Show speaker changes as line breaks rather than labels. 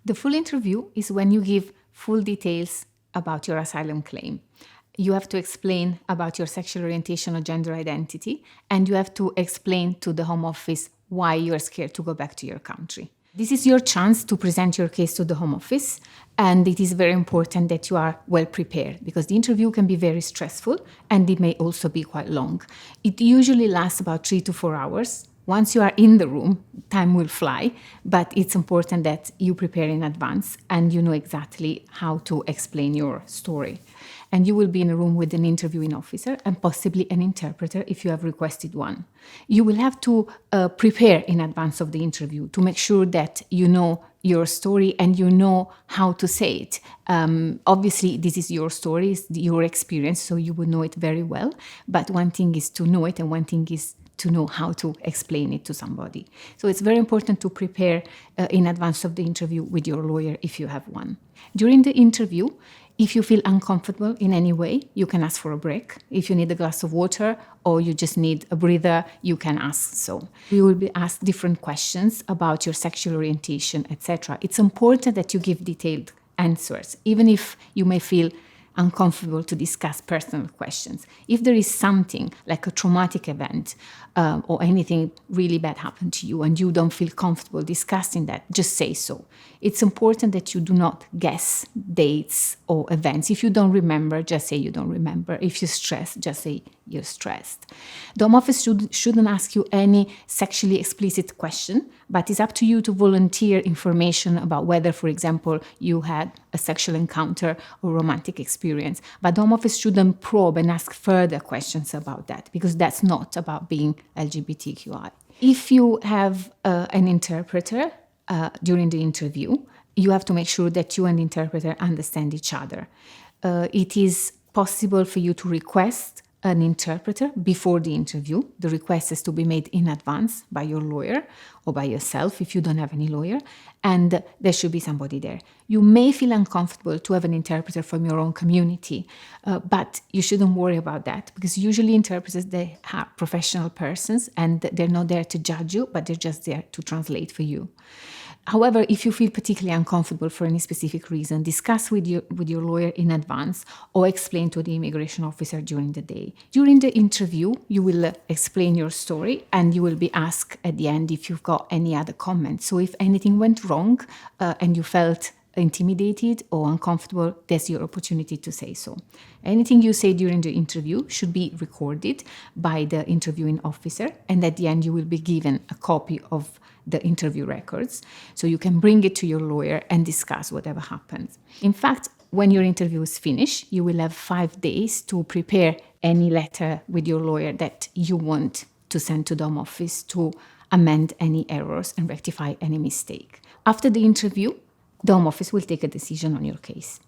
The full interview is when you give full details about your asylum claim. You have to explain about your sexual orientation or gender identity, and you have to explain to the Home Office why you are scared to go back to your country. This is your chance to present your case to the Home Office, and it is very important that you are well prepared because the interview can be very stressful and it may also be quite long. It usually lasts about 3 to 4 hours. Once you are in the room, time will fly, but it's important that you prepare in advance and you know exactly how to explain your story. And you will be in a room with an interviewing officer and possibly an interpreter if you have requested one. You will have to prepare in advance of the interview to make sure that you know your story and you know how to say it. Obviously, this is your story, it's your experience, so you will know it very well. But one thing is to know it and one thing is to know how to explain it to somebody. So it's very important to prepare in advance of the interview with your lawyer if you have one. During the interview, if you feel uncomfortable in any way, you can ask for a break. If you need a glass of water or you just need a breather, you can ask so. You will be asked different questions about your sexual orientation, etc. It's important that you give detailed answers, even if you may feel uncomfortable to discuss personal questions. If there is something like a traumatic event or anything really bad happened to you and you don't feel comfortable discussing that, just say so. It's important that you do not guess dates or events. If you don't remember, just say you don't remember. If you're stressed, just say you're stressed. The Home Office shouldn't ask you any sexually explicit question, but it's up to you to volunteer information about whether, for example, you had a sexual encounter or romantic experience. But the Home Office shouldn't probe and ask further questions about that because that's not about being LGBTQI. If you have an interpreter during the interview, you have to make sure that you and the interpreter understand each other. It is possible for you to request an interpreter before the interview. The request has to be made in advance by your lawyer or by yourself if you don't have any lawyer, and there should be somebody there. You may feel uncomfortable to have an interpreter from your own community, but you shouldn't worry about that because usually interpreters, they are professional persons and they're not there to judge you, but they're just there to translate for you. However, if you feel particularly uncomfortable for any specific reason, discuss with your lawyer in advance or explain to the immigration officer during the day. During the interview, you will explain your story and you will be asked at the end if you've got any other comments. So if anything went wrong and you felt intimidated or uncomfortable, that's your opportunity to say so. Anything you say during the interview should be recorded by the interviewing officer, and at the end you will be given a copy of the interview records, so you can bring it to your lawyer and discuss whatever happens. In fact, when your interview is finished, you will have 5 days to prepare any letter with your lawyer that you want to send to the Home Office to amend any errors and rectify any mistake. After the interview, the Home Office will take a decision on your case.